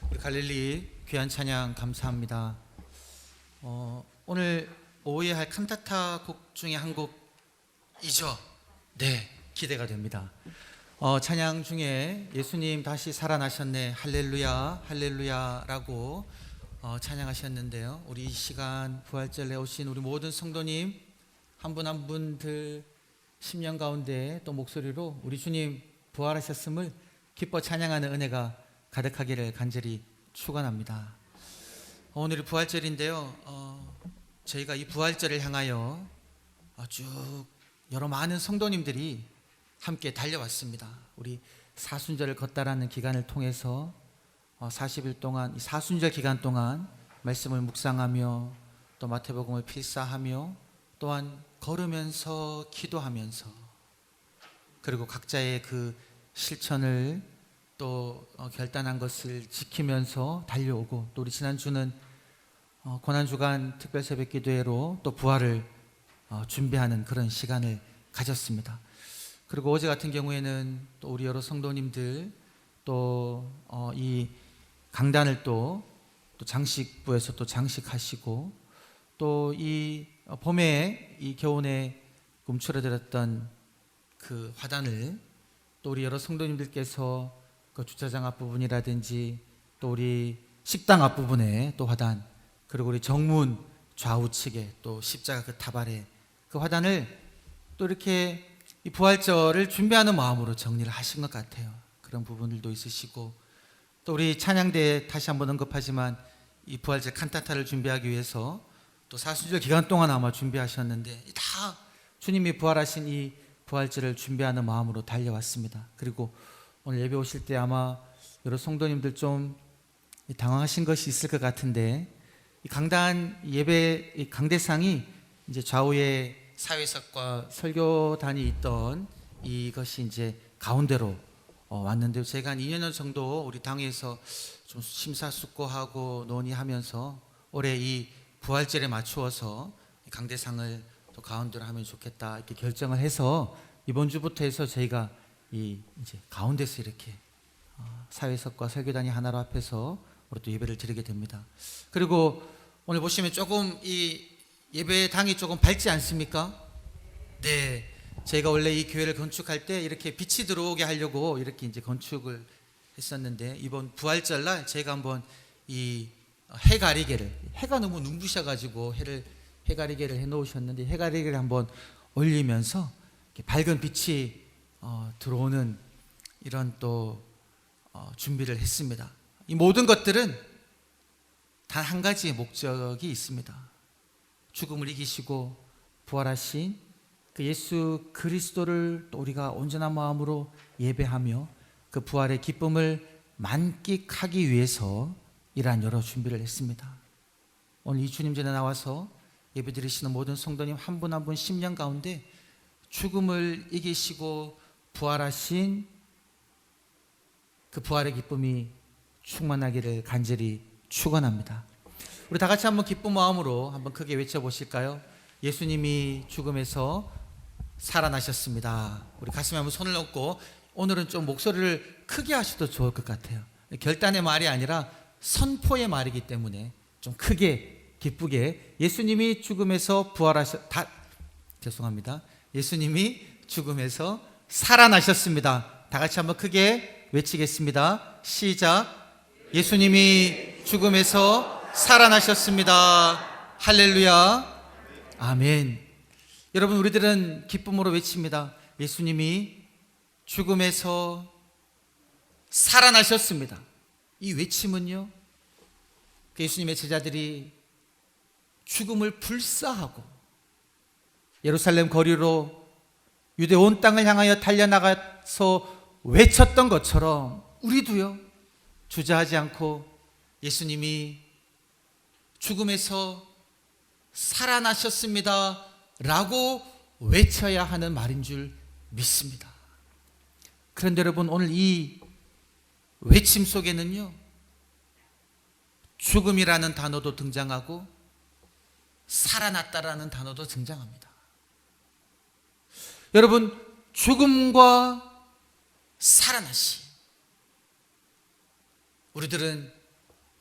우리 갈릴리 귀한 찬양 감사합니다. 오늘 오후에 할 칸타타 곡 중에 한 곡이죠. 네, 기대가 됩니다. 찬양 중에 예수님 다시 살아나셨네, 할렐루야 할렐루야라고 찬양하셨는데요. 우리 이 시간 부활절에 오신 우리 모든 성도님 한 분 한 분들 심령 가운데 또 목소리로 우리 주님 부활하셨음을 기뻐 찬양하는 은혜가 가득하기를 간절히 축원합니다. 오늘이 부활절인데요. 저희가 이 부활절을 향하여 쭉 여러 많은 성도님들이 함께 달려왔습니다. 우리 사순절을 걷다라는 기간을 통해서 40일 동안, 이 사순절 기간 동안 말씀을 묵상하며 또 마태복음을 필사하며 또한 걸으면서 기도하면서 그리고 각자의 그 실천을 또 결단한 것을 지키면서 달려오고, 또 우리 지난주는 고난주간 특별새벽기도회로 또 부활을 준비하는 그런 시간을 가졌습니다. 그리고 어제 같은 경우에는 또 우리 여러 성도님들 또 이 강단을 또 장식부에서 또 장식하시고, 또 이 봄에 이 겨우내 움츠러들었던 그 화단을 또 우리 여러 성도님들께서 그 주차장 앞부분이라든지 또 우리 식당 앞부분에 또 화단, 그리고 우리 정문 좌우측에 또 십자가 그 탑 아래 그 화단을 또 이렇게 이 부활절을 준비하는 마음으로 정리를 하신 것 같아요. 그런 부분들도 있으시고, 또 우리 찬양대에 다시 한번 언급하지만 이 부활절 칸타타를 준비하기 위해서 또 사순절 기간 동안 아마 준비하셨는데 다 주님이 부활하신 이 부활절을 준비하는 마음으로 달려왔습니다. 그리고 오늘 예배 오실 때 아마 여러 성도님들 좀 당황하신 것이 있을 것 같은데, 이 강단 예배 이 강대상이 이제 좌우에 사회석과 설교단이 있던 이것이 이제 가운데로 왔는데요. 제가 한 2년 정도 우리 당에서 좀 심사숙고하고 논의하면서 올해 이 부활절에 맞추어서 강대상을 또 가운데로 하면 좋겠다 이렇게 결정을 해서 이번 주부터 해서 저희가 이제 가운데서 이렇게 사회석과 설교단이 하나로 합해서 우리 또 예배를 드리게 됩니다. 그리고 오늘 보시면 조금 이 예배당이 조금 밝지 않습니까? 네, 저희가 원래 이 교회를 건축할 때 이렇게 빛이 들어오게 하려고 이렇게 이제 건축을 했었는데, 이번 부활절날 저희가 한번 이 해가리개를, 해가 너무 눈부셔가지고 해가리개를 해놓으셨는데 해가리개를 한번 올리면서 밝은 빛이 들어오는 이런 또 준비를 했습니다. 이 모든 것들은 단 한 가지의 목적이 있습니다. 죽음을 이기시고 부활하신 그 예수 그리스도를 또 우리가 온전한 마음으로 예배하며 그 부활의 기쁨을 만끽하기 위해서 이러한 여러 준비를 했습니다. 오늘 이 주님 전에 나와서 예배드리시는 모든 성도님 한 분 한 분 심령 가운데 죽음을 이기시고 부활하신 그 부활의 기쁨이 충만하기를 간절히 축원합니다. 우리 다 같이 한번 기쁜 마음으로 한번 크게 외쳐보실까요? 예수님이 죽음에서 살아나셨습니다. 우리 가슴에 한번 손을 얹고, 오늘은 좀 목소리를 크게 하셔도 좋을 것 같아요. 결단의 말이 아니라 선포의 말이기 때문에 좀 크게 기쁘게, 예수님이 죽음에서 예수님이 죽음에서 살아나셨습니다. 다 같이 한번 크게 외치겠습니다. 시작. 예수님이 죽음에서 살아나셨습니다. 할렐루야. 아멘. 여러분, 우리들은 기쁨으로 외칩니다. 예수님이 죽음에서 살아나셨습니다. 이 외침은요, 예수님의 제자들이 죽음을 불사하고 예루살렘 거리로 유대 온 땅을 향하여 달려나가서 외쳤던 것처럼 우리도요, 주저하지 않고 예수님이 죽음에서 살아나셨습니다 라고 외쳐야 하는 말인 줄 믿습니다. 그런데 여러분, 오늘 이 외침 속에는요, 죽음이라는 단어도 등장하고 살아났다라는 단어도 등장합니다. 여러분, 죽음과 살아나시, 우리들은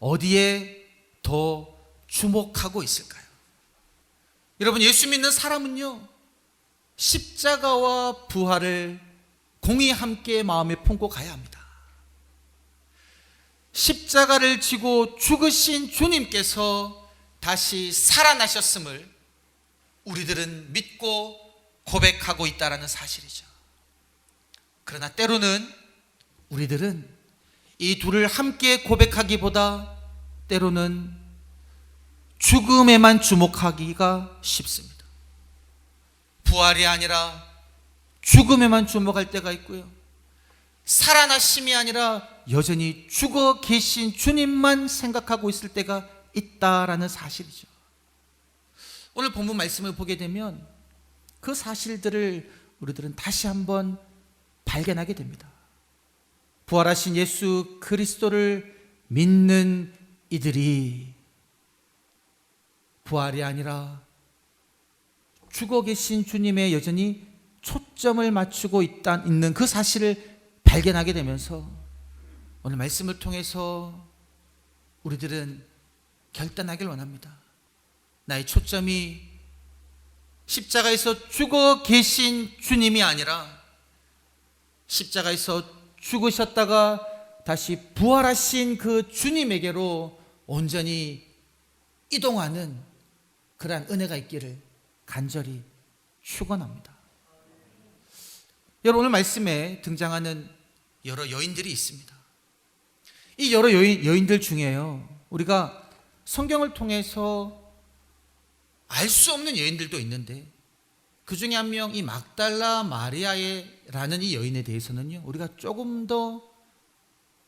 어디에 더 주목하고 있을까요? 여러분, 예수 믿는 사람은요, 십자가와 부활을 공히 함께 마음에 품고 가야 합니다. 십자가를 지고 죽으신 주님께서 다시 살아나셨음을 우리들은 믿고 고백하고 있다는 사실이죠. 그러나 때로는 우리들은 이 둘을 함께 고백하기보다 때로는 죽음에만 주목하기가 쉽습니다. 부활이 아니라 죽음에만 주목할 때가 있고요, 살아나심이 아니라 여전히 죽어 계신 주님만 생각하고 있을 때가 있다라는 사실이죠. 오늘 본문 말씀을 보게 되면 그 사실들을 우리들은 다시 한번 발견하게 됩니다. 부활하신 예수 그리스도를 믿는 이들이 부활이 아니라 죽어 계신 주님에 여전히 초점을 맞추고 있는 그 사실을 발견하게 되면서 오늘 말씀을 통해서 우리들은 결단하길 원합니다. 나의 초점이 십자가에서 죽어 계신 주님이 아니라 십자가에서 죽으셨다가 다시 부활하신 그 주님에게로 온전히 이동하는 그러한 은혜가 있기를 간절히 축원합니다. 여러분, 오늘 말씀에 등장하는 여러 여인들이 있습니다. 이 여러 여인들 중에요, 우리가 성경을 통해서 알 수 없는 여인들도 있는데 그 중에 한 명, 이 막달라 마리아라는 이 여인에 대해서는요, 우리가 조금 더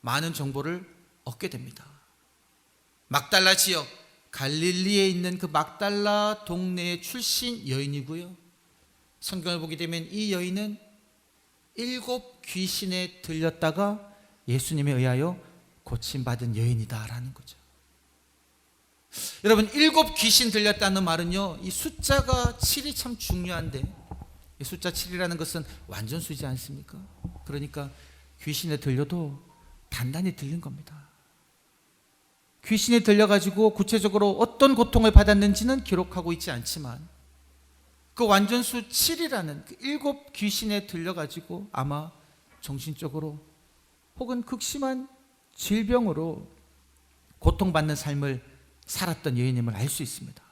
많은 정보를 얻게 됩니다. 막달라 지역, 갈릴리에 있는 그 막달라 동네의 출신 여인이고요, 성경을 보게 되면 이 여인은 7 귀신에 들렸다가 예수님에 의하여 고침받은 여인이다라는 거죠. 여러분, 7 귀신 들렸다는 말은요, 이 숫자가 7이 참 중요한데, 이 숫자 7이라는 것은 완전수지 않습니까? 그러니까 귀신에 들려도 단단히 들린 겁니다. 귀신에 들려가지고 구체적으로 어떤 고통을 받았는지는 기록하고 있지 않지만 그 완전수 7이라는 그 7 귀신에 들려가지고 아마 정신적으로 혹은 극심한 질병으로 고통받는 삶을 살았던 여인임을 알 수 있습니다.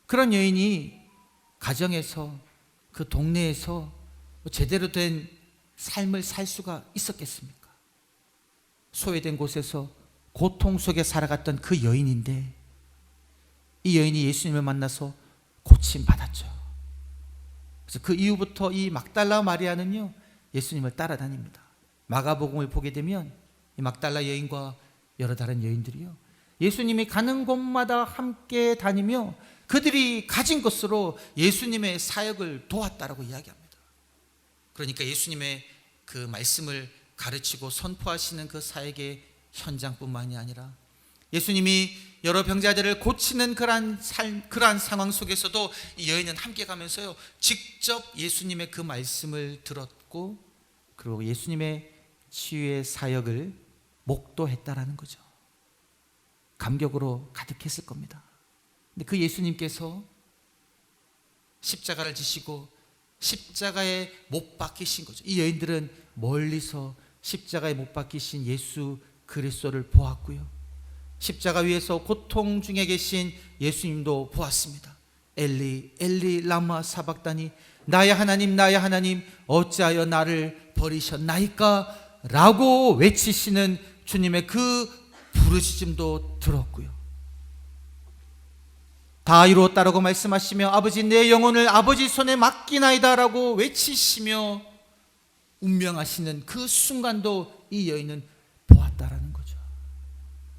그런 여인이 가정에서 그 동네에서 제대로 된 삶을 살 수가 있었겠습니까? 소외된 곳에서 고통 속에 살아갔던 그 여인인데 이 여인이 예수님을 만나서 고침받았죠. 그래서 그 이후부터 이 막달라 마리아는요, 예수님을 따라다닙니다. 마가복음을 보게 되면 이 막달라 여인과 여러 다른 여인들이요, 예수님이 가는 곳마다 함께 다니며 그들이 가진 것으로 예수님의 사역을 도왔다라고 이야기합니다. 그러니까 예수님의 그 말씀을 가르치고 선포하시는 그 사역의 현장뿐만이 아니라 예수님이 여러 병자들을 고치는 그러한 상황 속에서도 이 여인은 함께 가면서요, 직접 예수님의 그 말씀을 들었고 그리고 예수님의 치유의 사역을 목도했다라는 거죠. 감격으로 가득했을 겁니다. 근데 그 예수님께서 십자가를 지시고 십자가에 못 박히신 거죠. 이 여인들은 멀리서 십자가에 못 박히신 예수 그리스도를 보았고요, 십자가 위에서 고통 중에 계신 예수님도 보았습니다. 엘리 엘리 라마 사박다니, 나의 하나님 나의 하나님 어찌하여 나를 버리셨나이까 라고 외치시는 주님의 그 부르짖음도 들었고요, 다 이루었다라고 말씀하시며 아버지 내 영혼을 아버지 손에 맡기나이다 라고 외치시며 운명하시는 그 순간도 이 여인은 보았다라는 거죠.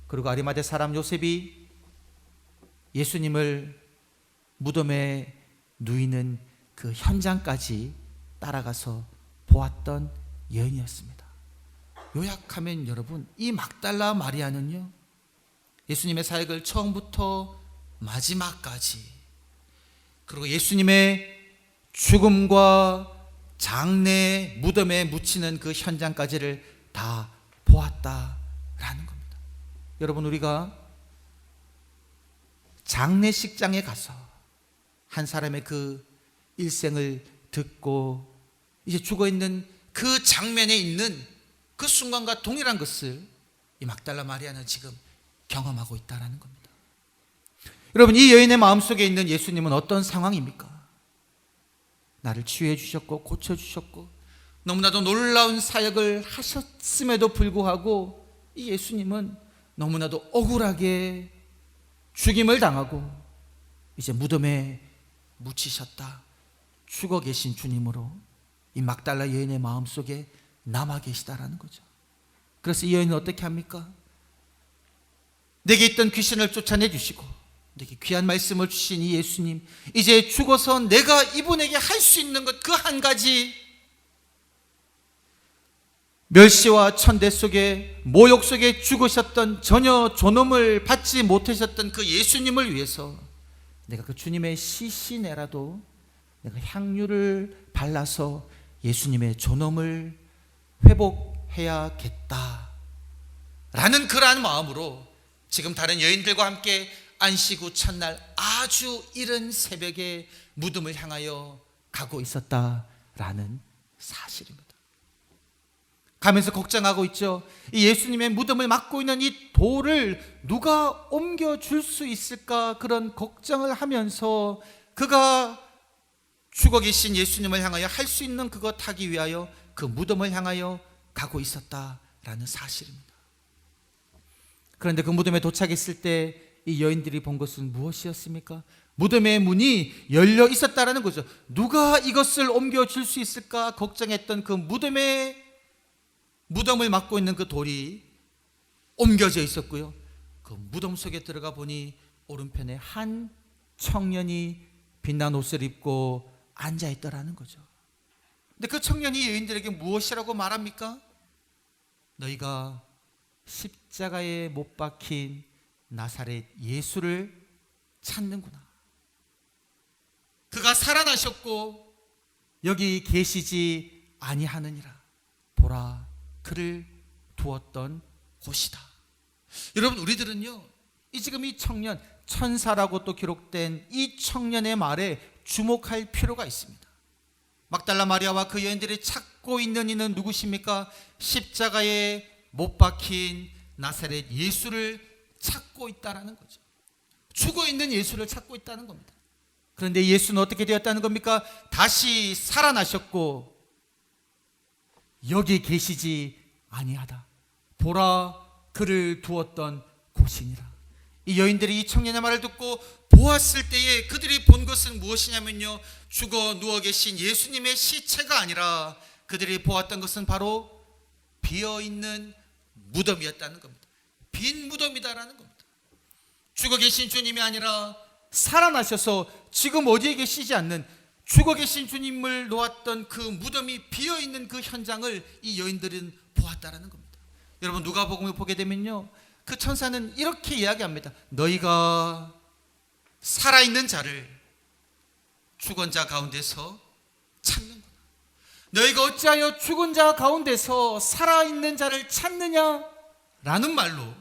그리고 아리마대 사람 요셉이 예수님을 무덤에 누이는 그 현장까지 따라가서 보았던 여인이었습니다. 요약하면 여러분, 이 막달라 마리아는요, 예수님의 사역을 처음부터 마지막까지, 그리고 예수님의 죽음과 장례 무덤에 묻히는 그 현장까지를 다 보았다라는 겁니다. 여러분, 우리가 장례식장에 가서 한 사람의 그 일생을 듣고 이제 죽어있는 그 장면에 있는 그 순간과 동일한 것을 이 막달라 마리아는 지금 경험하고 있다는 겁니다. 여러분, 이 여인의 마음속에 있는 예수님은 어떤 상황입니까? 나를 치유해 주셨고 고쳐주셨고 너무나도 놀라운 사역을 하셨음에도 불구하고 이 예수님은 너무나도 억울하게 죽임을 당하고 이제 무덤에 묻히셨다, 죽어 계신 주님으로 이 막달라 여인의 마음속에 남아 계시다라는 거죠. 그래서 이 여인은 어떻게 합니까? 내게 있던 귀신을 쫓아내 주시고 내게 귀한 말씀을 주신 이 예수님, 이제 죽어서 내가 이분에게 할 수 있는 것 그 한 가지, 멸시와 천대 속에 모욕 속에 죽으셨던, 전혀 존엄을 받지 못하셨던 그 예수님을 위해서 내가 그 주님의 시신에라도 내가 향유를 발라서 예수님의 존엄을 회복해야겠다 라는 그러한 마음으로 지금 다른 여인들과 함께 안식 후 첫날 아주 이른 새벽에 무덤을 향하여 가고 있었다라는 사실입니다. 가면서 걱정하고 있죠. 이 예수님의 무덤을 막고 있는 이 돌을 누가 옮겨줄 수 있을까, 그런 걱정을 하면서 그가 죽어 계신 예수님을 향하여 할 수 있는 그것 하기 위하여 그 무덤을 향하여 가고 있었다라는 사실입니다. 그런데 그 무덤에 도착했을 때 이 여인들이 본 것은 무엇이었습니까? 무덤의 문이 열려 있었다라는 거죠. 누가 이것을 옮겨줄 수 있을까 걱정했던 그 무덤을 막고 있는 그 돌이 옮겨져 있었고요. 그 무덤 속에 들어가 보니 오른편에 한 청년이 빛난 옷을 입고 앉아 있더라는 거죠. 근데 그 청년이 여인들에게 무엇이라고 말합니까? 너희가 십자가에 못 박힌 나사렛 예수를 찾는구나. 그가 살아나셨고 여기 계시지 아니하느니라. 보라, 그를 두었던 곳이다. 여러분, 우리들은요, 지금 이 청년, 천사라고 또 기록된 이 청년의 말에 주목할 필요가 있습니다. 막달라 마리아와 그 여인들이 찾고 있는 이는 누구십니까? 십자가에 못 박힌 나사렛 예수를 찾고 있다는 거죠. 죽어 있는 예수를 찾고 있다는 겁니다. 그런데 예수는 어떻게 되었다는 겁니까? 다시 살아나셨고 여기 계시지 아니하다. 보라, 그를 두었던 곳이니라. 이 여인들이 이 청년의 말을 듣고 보았을 때에 그들이 본 것은 무엇이냐면요, 죽어 누워 계신 예수님의 시체가 아니라 그들이 보았던 것은 바로 비어있는 무덤이었다는 겁니다. 빈 무덤이다라는 겁니다. 죽어 계신 주님이 아니라 살아나셔서 지금 어디에 계시지 않는 죽어 계신 주님을 놓았던 그 무덤이 비어있는 그 현장을 이 여인들은 보았다라는 겁니다. 여러분, 누가복음을 보게 되면요, 그 천사는 이렇게 이야기합니다. 너희가 살아있는 자를 죽은 자 가운데서 찾는구나. 너희가 어찌하여 죽은 자 가운데서 살아있는 자를 찾느냐? 라는 말로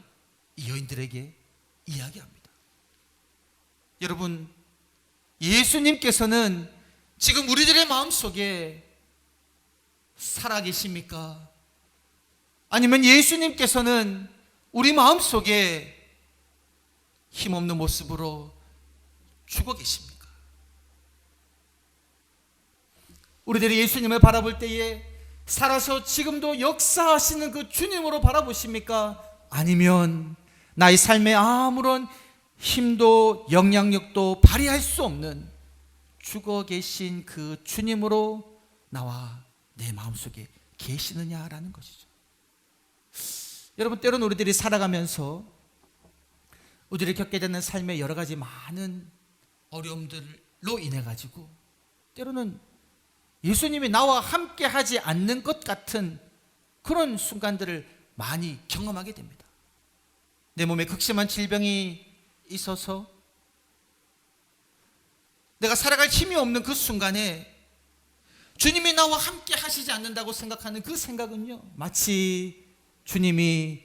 이 여인들에게 이야기합니다. 여러분, 예수님께서는 지금 우리들의 마음속에 살아계십니까? 아니면 예수님께서는 우리 마음속에 힘없는 모습으로 죽어 계십니까? 우리들이 예수님을 바라볼 때에 살아서 지금도 역사하시는 그 주님으로 바라보십니까? 아니면 나의 삶에 아무런 힘도 영향력도 발휘할 수 없는 죽어 계신 그 주님으로 나와 내 마음속에 계시느냐라는 것이죠. 여러분, 때로는 우리들이 살아가면서 우리들이 겪게 되는 삶의 여러 가지 많은 어려움들로 인해 가지고 때로는 예수님이 나와 함께 하지 않는 것 같은 그런 순간들을 많이 경험하게 됩니다. 내 몸에 극심한 질병이 있어서 내가 살아갈 힘이 없는 그 순간에 주님이 나와 함께 하시지 않는다고 생각하는 그 생각은요, 마치 주님이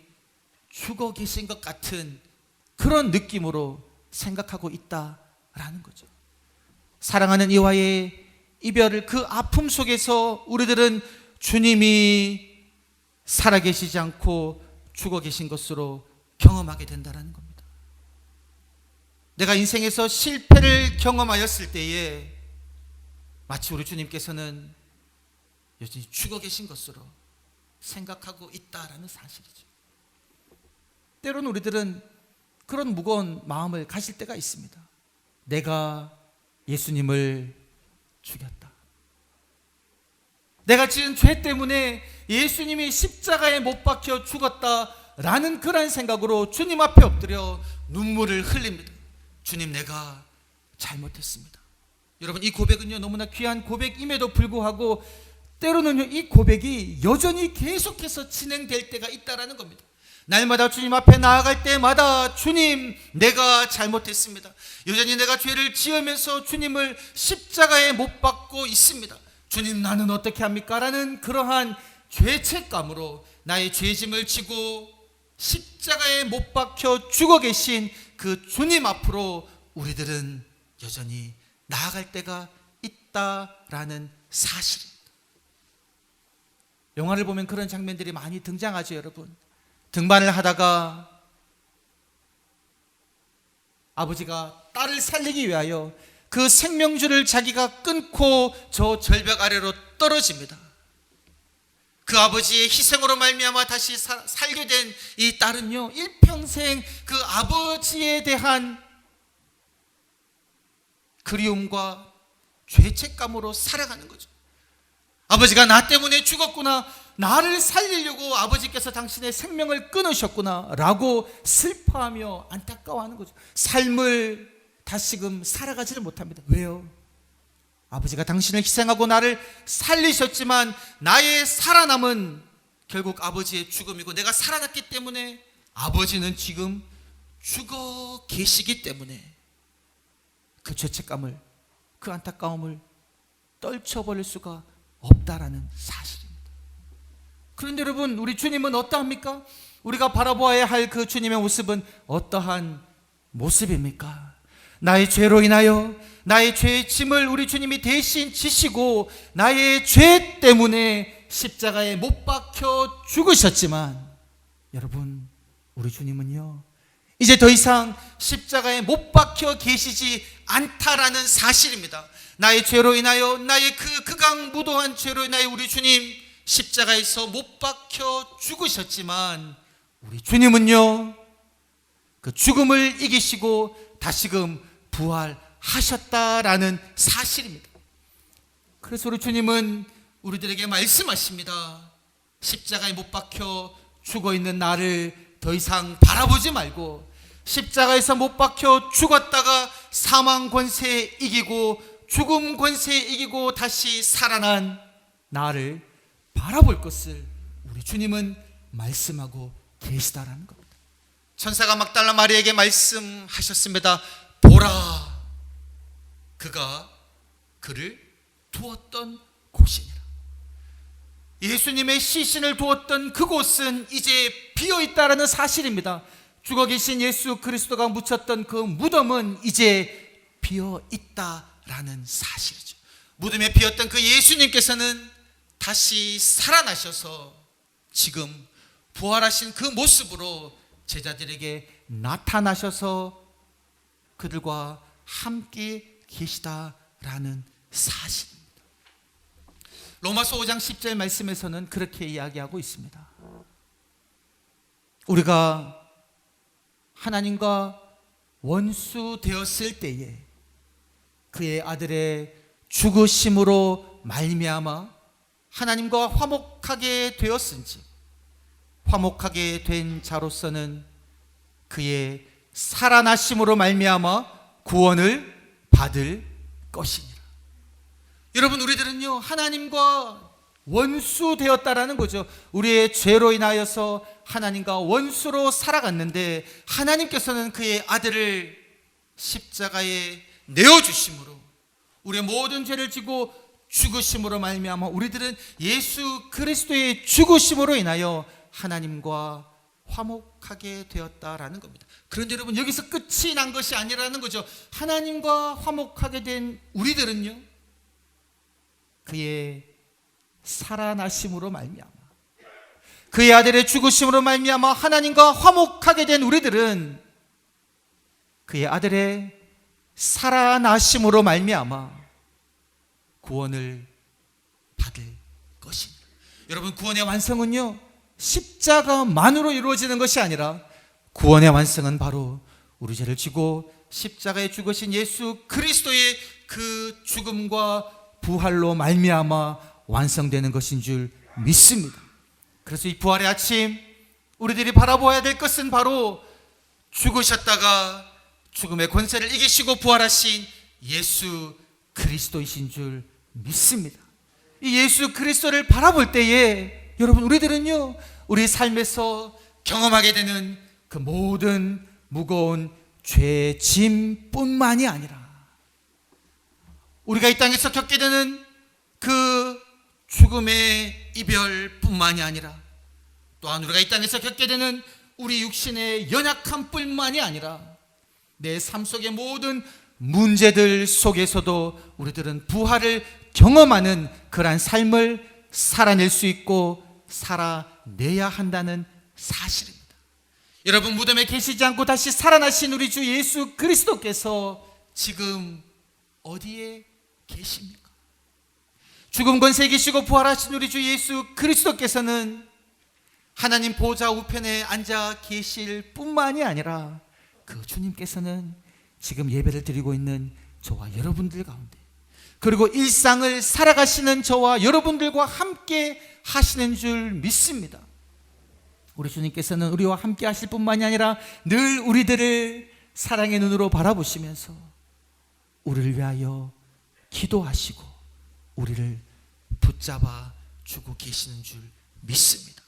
죽어 계신 것 같은 그런 느낌으로 생각하고 있다라는 거죠. 사랑하는 이와의 이별을, 그 아픔 속에서 우리들은 주님이 살아계시지 않고 죽어 계신 것으로 경험하게 된다는 겁니다. 내가 인생에서 실패를 경험하였을 때에 마치 우리 주님께서는 여전히 죽어 계신 것으로 생각하고 있다라는 사실이죠. 때로는 우리들은 그런 무거운 마음을 가질 때가 있습니다. 내가 예수님을 죽였다. 내가 지은 죄 때문에 예수님이 십자가에 못 박혀 죽었다라는 그런 생각으로 주님 앞에 엎드려 눈물을 흘립니다. 주님, 내가 잘못했습니다. 여러분, 이 고백은요 너무나 귀한 고백임에도 불구하고 때로는요 이 고백이 여전히 계속해서 진행될 때가 있다라는 겁니다. 날마다 주님 앞에 나아갈 때마다 주님, 내가 잘못했습니다. 여전히 내가 죄를 지으면서 주님을 십자가에 못 박고 있습니다. 주님, 나는 어떻게 합니까? 라는 그러한 죄책감으로 나의 죄짐을 지고 십자가에 못 박혀 죽어 계신 그 주님 앞으로 우리들은 여전히 나아갈 때가 있다라는 사실입니다. 영화를 보면 그런 장면들이 많이 등장하죠, 여러분. 등반을 하다가 아버지가 딸을 살리기 위하여 그 생명줄을 자기가 끊고 저 절벽 아래로 떨어집니다. 그 아버지의 희생으로 말미암아 다시 살게 된 이 딸은요 일평생 그 아버지에 대한 그리움과 죄책감으로 살아가는 거죠. 아버지가 나 때문에 죽었구나, 나를 살리려고 아버지께서 당신의 생명을 끊으셨구나 라고 슬퍼하며 안타까워하는 거죠. 삶을 다시금 살아가지를 못합니다. 왜요? 아버지가 당신을 희생하고 나를 살리셨지만 나의 살아남은 결국 아버지의 죽음이고, 내가 살아났기 때문에 아버지는 지금 죽어 계시기 때문에 그 죄책감을, 그 안타까움을 떨쳐버릴 수가 없다라는 사실입니다. 그런데 여러분, 우리 주님은 어떠합니까? 우리가 바라보아야 할 그 주님의 모습은 어떠한 모습입니까? 나의 죄로 인하여 나의 죄의 짐을 우리 주님이 대신 지시고 나의 죄 때문에 십자가에 못 박혀 죽으셨지만, 여러분, 우리 주님은요 이제 더 이상 십자가에 못 박혀 계시지 않다라는 사실입니다. 나의 죄로 인하여, 나의 그 극악무도한 죄로 인하여 우리 주님 십자가에서 못 박혀 죽으셨지만, 우리 주님은요 그 죽음을 이기시고 다시금 부활하셨다라는 사실입니다. 그래서 우리 주님은 우리들에게 말씀하십니다. 십자가에 못 박혀 죽어 있는 나를 더 이상 바라보지 말고, 십자가에서 못 박혀 죽었다가 사망 권세에 이기고 죽음 권세에 이기고 다시 살아난 나를 바라볼 것을 우리 주님은 말씀하고 계시다라는 겁니다. 천사가 막달라 마리아에게 말씀하셨습니다. 보라, 그가 그를 두었던 곳이니라. 예수님의 시신을 두었던 그곳은 이제 비어있다라는 사실입니다. 죽어 계신 예수 그리스도가 묻혔던 그 무덤은 이제 비어있다라는 사실이죠. 무덤에 비었던 그 예수님께서는 다시 살아나셔서 지금 부활하신 그 모습으로 제자들에게 나타나셔서 그들과 함께 계시다라는 사실입니다. 로마서 5장 10절 말씀에서는 그렇게 이야기하고 있습니다. 우리가 하나님과 원수 되었을 때에 그의 아들의 죽으심으로 말미암아 하나님과 화목하게 되었은지, 화목하게 된 자로서는 그의 살아나심으로 말미암아 구원을 받을 것이니라. 여러분, 우리들은요 하나님과 원수 되었다라는 거죠. 우리의 죄로 인하여서 하나님과 원수로 살아갔는데, 하나님께서는 그의 아들을 십자가에 내어주심으로, 우리의 모든 죄를 지고 죽으심으로 말미암아 우리들은 예수 그리스도의 죽으심으로 인하여 하나님과 화목하게 되었다라는 겁니다. 그런데 여러분, 여기서 끝이 난 것이 아니라는 거죠. 하나님과 화목하게 된 우리들은요, 그의 살아나심으로 말미암아, 그의 아들의 죽으심으로 말미암아 하나님과 화목하게 된 우리들은 그의 아들의 살아나심으로 말미암아 구원을 받을 것입니다. 여러분, 구원의 완성은요, 십자가만으로 이루어지는 것이 아니라 구원의 완성은 바로 우리 죄를 지고 십자가에 죽으신 예수 그리스도의 그 죽음과 부활로 말미암아 완성되는 것인 줄 믿습니다. 그래서 이 부활의 아침, 우리들이 바라보아야 될 것은 바로 죽으셨다가 죽음의 권세를 이기시고 부활하신 예수 그리스도이신 줄 믿습니다. 이 예수 그리스도를 바라볼 때에 여러분, 우리들은요, 우리 삶에서 경험하게 되는 그 모든 무거운 죄 짐뿐만이 아니라 우리가 이 땅에서 겪게 되는 그 죽음의 이별뿐만이 아니라 또한 우리가 이 땅에서 겪게 되는 우리 육신의 연약함뿐만이 아니라 내 삶 속의 모든 문제들 속에서도 우리들은 부활을 경험하는 그러한 삶을 살아낼 수 있고 살아내야 한다는 사실입니다. 여러분, 무덤에 계시지 않고 다시 살아나신 우리 주 예수 그리스도께서 지금 어디에 계십니까? 죽음 권세에 계시고 부활하신 우리 주 예수 그리스도께서는 하나님 보좌 우편에 앉아 계실 뿐만이 아니라 그 주님께서는 지금 예배를 드리고 있는 저와 여러분들 가운데, 그리고 일상을 살아가시는 저와 여러분들과 함께 하시는 줄 믿습니다. 우리 주님께서는 우리와 함께 하실 뿐만이 아니라 늘 우리들을 사랑의 눈으로 바라보시면서 우리를 위하여 기도하시고 우리를 붙잡아 주고 계시는 줄 믿습니다.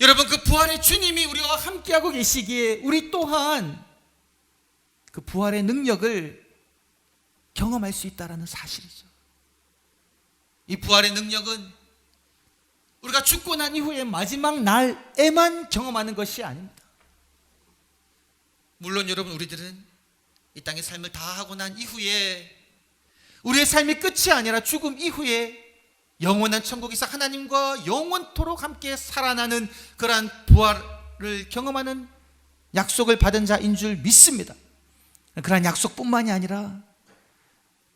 여러분, 그 부활의 주님이 우리와 함께하고 계시기에 우리 또한 그 부활의 능력을 경험할 수 있다는 사실이죠. 이 부활의 능력은 우리가 죽고 난 이후에 마지막 날에만 경험하는 것이 아닙니다. 물론 여러분, 우리들은 이 땅의 삶을 다 하고 난 이후에 우리의 삶이 끝이 아니라 죽음 이후에 영원한 천국에서 하나님과 영원토록 함께 살아나는 그러한 부활을 경험하는 약속을 받은 자인 줄 믿습니다. 그러한 약속뿐만이 아니라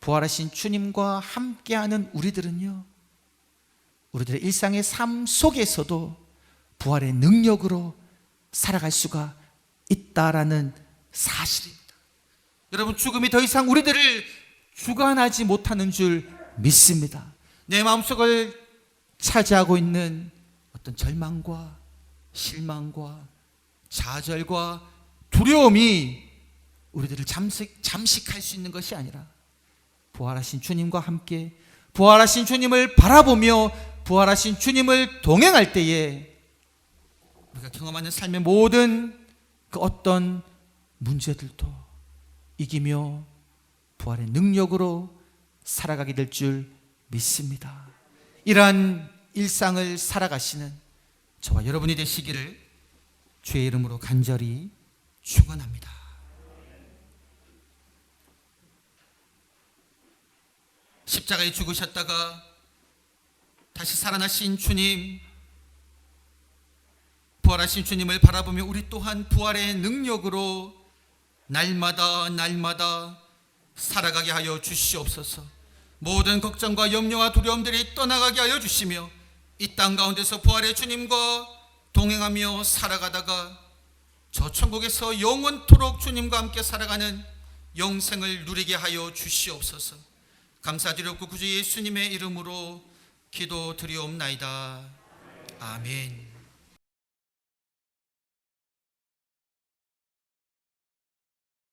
부활하신 주님과 함께하는 우리들은요, 우리들의 일상의 삶 속에서도 부활의 능력으로 살아갈 수가 있다라는 사실입니다. 여러분, 죽음이 더 이상 우리들을 주관하지 못하는 줄 믿습니다. 내 마음속을 차지하고 있는 어떤 절망과 실망과 좌절과 두려움이 우리들을 잠식할 수 있는 것이 아니라 부활하신 주님과 함께 부활하신 주님을 바라보며 부활하신 주님을 동행할 때에 우리가 경험하는 삶의 모든 그 어떤 문제들도 이기며 부활의 능력으로 살아가게 될 줄 믿습니다. 이러한 일상을 살아가시는 저와 여러분이 되시기를 주의 이름으로 간절히 축원합니다. 십자가에 죽으셨다가 다시 살아나신 주님, 부활하신 주님을 바라보며 우리 또한 부활의 능력으로 날마다 살아가게 하여 주시옵소서. 모든 걱정과 염려와 두려움들이 떠나가게 하여 주시며 이 땅 가운데서 부활의 주님과 동행하며 살아가다가 저 천국에서 영원토록 주님과 함께 살아가는 영생을 누리게 하여 주시옵소서. 감사드렸고 구주 예수님의 이름으로 기도드리옵나이다. 아멘.